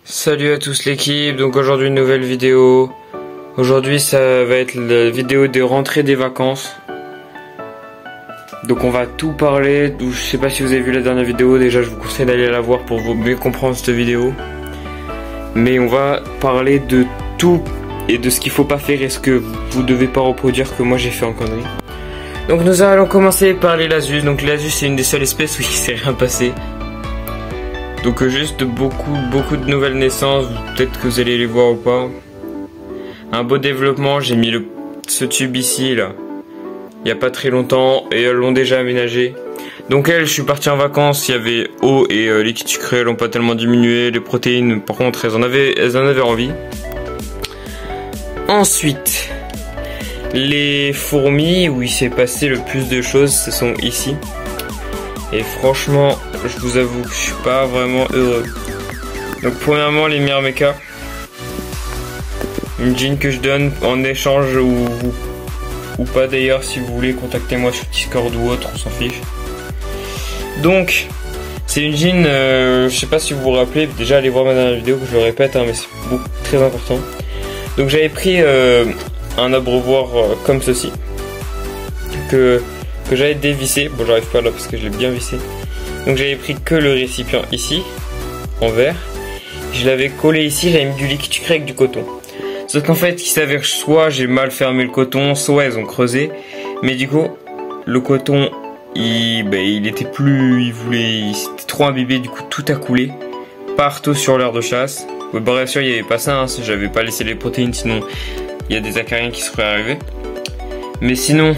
Salut à tous l'équipe, donc aujourd'hui une nouvelle vidéo. Aujourd'hui ça va être la vidéo des rentrées des vacances. Donc on va tout parler, je sais pas si vous avez vu la dernière vidéo, déjà je vous conseille d'aller la voir pour vous mieux comprendre cette vidéo. Mais on va parler de tout et de ce qu'il faut pas faire et ce que vous devez pas reproduire que moi j'ai fait en connerie. Donc nous allons commencer par les Lasus. Donc les Lasus c'est une des seules espèces où il s'est rien passé. Donc juste beaucoup de nouvelles naissances, peut-être que vous allez les voir ou pas. Un beau développement, j'ai mis ce tube ici là, il n'y a pas très longtemps et elles l'ont déjà aménagé. Donc elles, je suis parti en vacances, il y avait eau et liquide sucré, elles n'ont pas tellement diminué. Les protéines par contre elles en avaient envie. Ensuite, les fourmis où il s'est passé le plus de choses, ce sont ici. Et franchement, je vous avoue que je suis pas vraiment heureux. Donc premièrement, les Myrmeca. Une jean que je donne en échange ou pas d'ailleurs, si vous voulez, contactez-moi sur Discord ou autre, on s'en fiche. Donc, c'est une jean, je sais pas si vous vous rappelez, déjà allez voir ma dernière vidéo, que je le répète, hein, mais c'est très important. Donc j'avais pris un abreuvoir comme ceci, que j'avais dévissé. Bon, j'arrive pas là parce que je l'ai bien vissé. Donc j'avais pris que le récipient ici, en verre. Je l'avais collé ici, j'avais mis du liquide sucré avec du coton. Sauf qu'en fait, il s'avère soit j'ai mal fermé le coton, soit elles ont creusé. Mais du coup, le coton, il était plus, c'était trop imbibé, du coup tout a coulé. Partout sur l'aire de chasse. Ouais, bien sûr, il n'y avait pas ça, hein, si j'avais pas laissé les protéines, sinon il y a des acariens qui seraient arrivés. Mais sinon,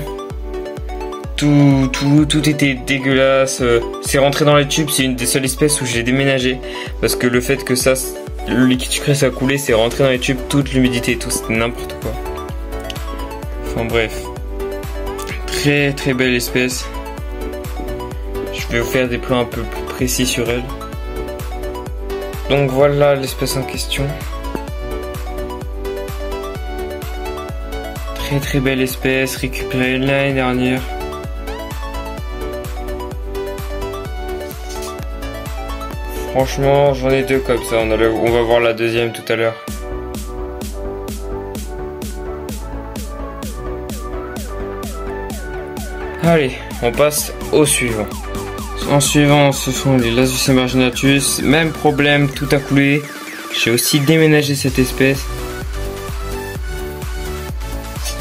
tout était dégueulasse. C'est rentré dans les tubes, c'est une des seules espèces où j'ai déménagé. Parce que le fait que ça, le liquide sucré ça a coulé, c'est rentré dans les tubes, toute l'humidité et tout, c'était n'importe quoi. Enfin bref. Très belle espèce. Je vais vous faire des plans un peu plus précis sur elle. Donc voilà l'espèce en question. Très belle espèce, récupérée l'année dernière. Franchement, j'en ai deux comme ça, on va voir la deuxième tout à l'heure. Allez, on passe au suivant. En suivant, ce sont les Lasus emarginatus. Même problème, tout a coulé. J'ai aussi déménagé cette espèce.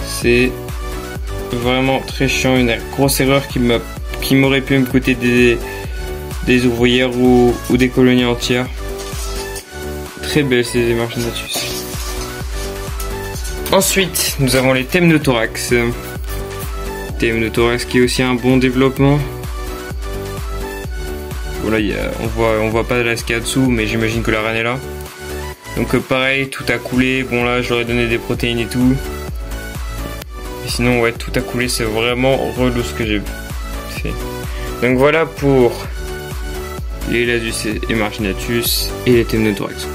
C'est vraiment très chiant, une grosse erreur qui m'aurait pu me coûter des ouvrières ou des colonies entières. Très belles ces emarginatus. Ensuite, nous avons les Temnothorax. Temnothorax qui est aussi un bon développement. Voilà, on voit pas la SK dessous, mais j'imagine que la reine est là. Donc pareil, tout a coulé. Bon là, j'aurais donné des protéines et tout. Et sinon, ouais, tout a coulé. C'est vraiment relou ce que j'ai fait. Donc voilà pour les Lasus emarginatus et les Temnothorax.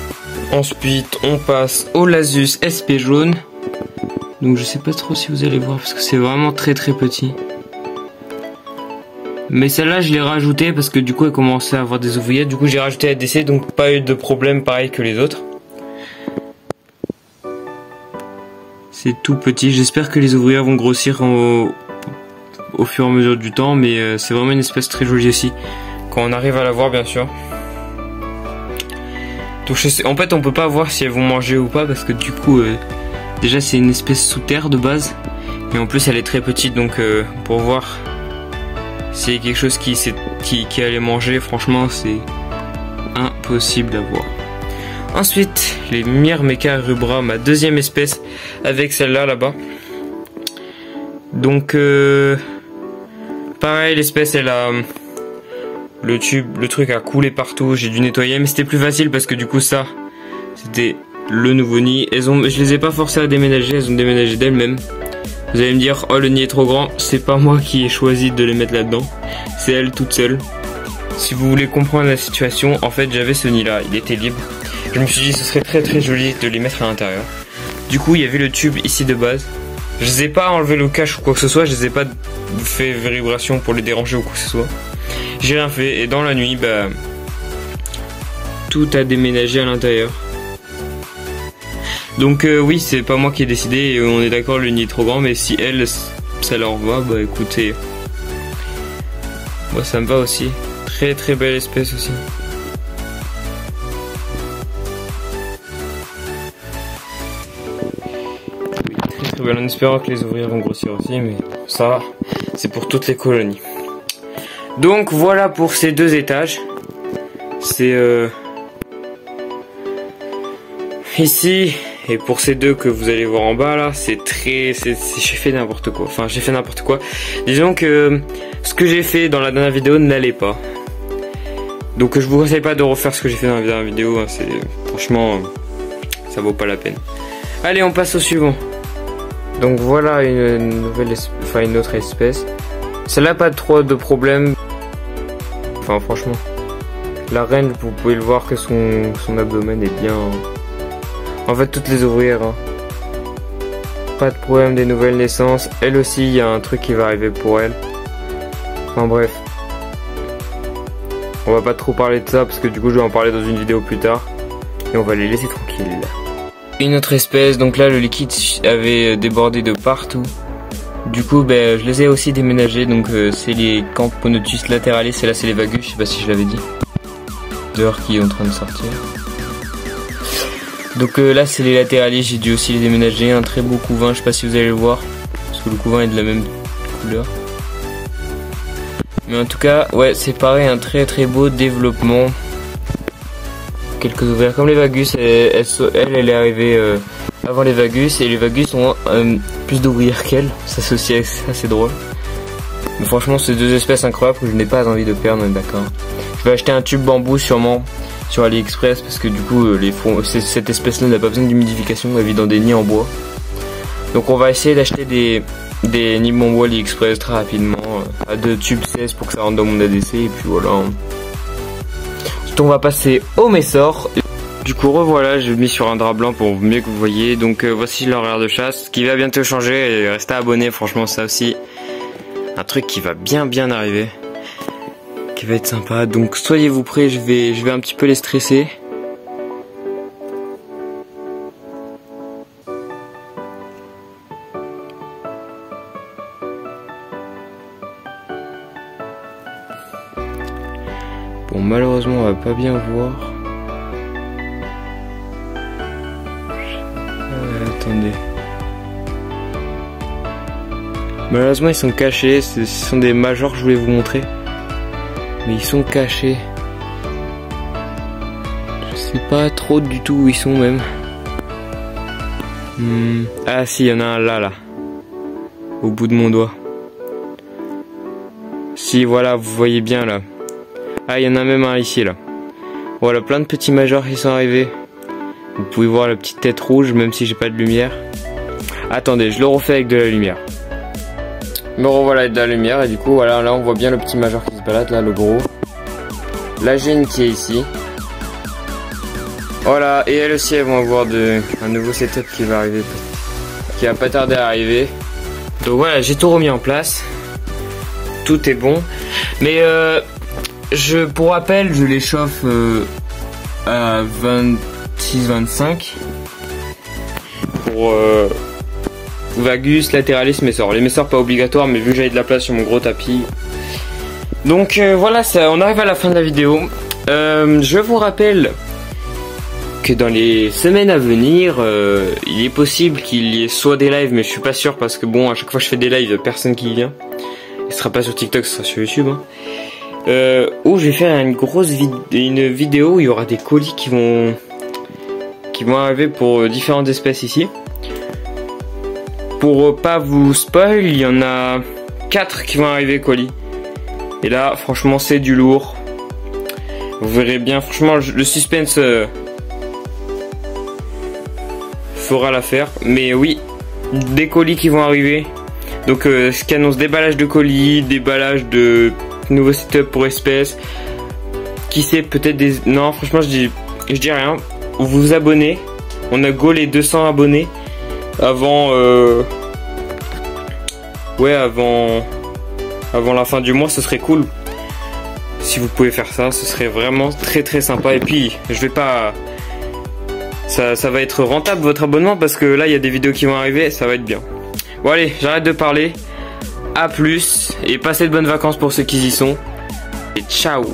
Ensuite, on passe au Lasus SP jaune. Donc je sais pas trop si vous allez voir parce que c'est vraiment très petit. Mais celle-là je l'ai rajoutée parce que du coup elle commençait à avoir des ouvrières. Du coup j'ai rajouté ADC, donc pas eu de problème pareil que les autres. C'est tout petit, j'espère que les ouvrières vont grossir au fur et à mesure du temps. Mais c'est vraiment une espèce très jolie aussi, quand on arrive à la voir bien sûr. Donc en fait on peut pas voir si elles vont manger ou pas parce que du coup déjà c'est une espèce sous terre de base. Et en plus elle est très petite, donc pour voir s'il y a quelque chose qui allait manger, franchement c'est impossible à voir. Ensuite les Myrmeca rubra, ma deuxième espèce, avec celle-là là-bas. Donc pareil, l'espèce elle a le truc a coulé partout, j'ai dû nettoyer, mais c'était plus facile parce que du coup ça c'était le nouveau nid. Je les ai pas forcées à déménager, elles ont déménagé d'elles-mêmes. Vous allez me dire, oh le nid est trop grand, c'est pas moi qui ai choisi de les mettre là-dedans, c'est elles toutes seules. Si vous voulez comprendre la situation, en fait j'avais ce nid là, il était libre. Je me suis dit ce serait très joli de les mettre à l'intérieur. Du coup il y avait le tube ici de base. Je les ai pas enlevé le cache ou quoi que ce soit, je les ai pas fait vibration pour les déranger ou quoi que ce soit. J'ai rien fait et dans la nuit, tout à déménager à l'intérieur. Donc oui, c'est pas moi qui ai décidé, et on est d'accord, le nid est trop grand, mais si elle, ça leur va, bah écoutez, moi ça me va aussi. Très très belle espèce aussi. Oui, très très belle, en espérant que les ouvriers vont grossir aussi, mais ça, c'est pour toutes les colonies. Donc voilà pour ces 2 étages. C'est ici. Et pour ces 2 que vous allez voir en bas là, j'ai fait n'importe quoi. Enfin, j'ai fait n'importe quoi. Disons que ce que j'ai fait dans la dernière vidéo n'allait pas. Donc je vous conseille pas de refaire ce que j'ai fait dans la dernière vidéo. Hein. Franchement, ça vaut pas la peine. Allez, on passe au suivant. Donc voilà une autre espèce. Celle-là, pas trop de problème. Enfin, franchement, la reine, vous pouvez le voir que son abdomen est bien. En fait, toutes les ouvrières, hein. Pas de problème des nouvelles naissances. Elle aussi, il y a un truc qui va arriver pour elle. Enfin bref. On va pas trop parler de ça parce que du coup, je vais en parler dans une vidéo plus tard. Et on va les laisser tranquilles. Une autre espèce, donc là, le liquide avait débordé de partout. Du coup, je les ai aussi déménagés. Donc, c'est les Camponotus lateralis. Et là, c'est les Vagus. Je sais pas si je l'avais dit. Dehors qui est en train de sortir. Donc là c'est les lateralis, j'ai dû aussi les déménager, un très beau couvain, je sais pas si vous allez le voir, parce que le couvain est de la même couleur. Mais en tout cas, ouais, c'est pareil, un très très beau développement. Quelques ouvrières comme les Vagus, elle est arrivée avant les Vagus, et les Vagus ont plus d'ouvrières qu'elle, ça c'est aussi assez drôle. Mais franchement, c'est 2 espèces incroyables que je n'ai pas envie de perdre, d'accord. Je vais acheter un tube bambou sûrement sur AliExpress parce que du coup cette espèce là n'a pas besoin d'humidification, elle vit dans des nids en bois. Donc on va essayer d'acheter des nids en bois AliExpress très rapidement, à 2 tubes 16 pour que ça rentre dans mon ADC, et puis voilà. Ensuite on va passer au Messor. Du coup revoilà, j'ai mis sur un drap blanc pour mieux que vous voyez. Donc voici l'horaire de chasse qui va bientôt changer, et restez abonnés, franchement ça aussi un truc qui va bien arriver, qui va être sympa, donc soyez-vous prêts, je vais un petit peu les stresser. Bon, malheureusement on va pas bien voir. Attendez. Malheureusement ils sont cachés, ce sont des majors que je voulais vous montrer. Mais ils sont cachés. Je sais pas trop du tout où ils sont même. Ah si, il y en a un là. Au bout de mon doigt. Si, voilà, vous voyez bien là. Ah, il y en a même un ici là. Voilà, plein de petits majors qui sont arrivés. Vous pouvez voir la petite tête rouge, même si j'ai pas de lumière. Attendez, je le refais avec de la lumière. Me revoilà avec de la lumière, et du coup voilà, là on voit bien le petit major qui se balade, là le gros. La gêne qui est ici. Voilà, et elle aussi, elles vont avoir un nouveau setup qui va arriver, qui va pas tarder à arriver. Donc voilà, j'ai tout remis en place. Tout est bon. Mais pour rappel, je les chauffe à 26-25 pour Vagus, Lateralis, Messor. Les Messor pas obligatoires, mais vu que j'avais de la place sur mon gros tapis. Donc voilà, on arrive à la fin de la vidéo. Je vous rappelle que dans les semaines à venir, il est possible qu'il y ait soit des lives, mais je suis pas sûr parce que bon, à chaque fois que je fais des lives, personne qui vient. Il sera pas sur TikTok, ce sera sur YouTube. Hein. Où je vais faire une vidéo où il y aura des colis qui vont arriver pour différentes espèces ici. Pour pas vous spoil, il y en a 4 qui vont arriver colis. Et là, franchement, c'est du lourd. Vous verrez bien, franchement, le suspense fera l'affaire. Mais oui, des colis qui vont arriver. Donc, ce qui annonce déballage de colis, déballage de nouveaux setups pour espèces. Qui sait, peut-être des... Non, franchement, je dis rien. Vous vous abonnez. On a go les 200 abonnés. Avant... Ouais, avant la fin du mois, ce serait cool. si vous pouvez faire ça, ce serait vraiment très très sympa. Et puis je vais pas, ça va être rentable votre abonnement parce que là il y a des vidéos qui vont arriver, ça va être bien. Bon allez, j'arrête de parler. À plus et passez de bonnes vacances pour ceux qui y sont. Et ciao.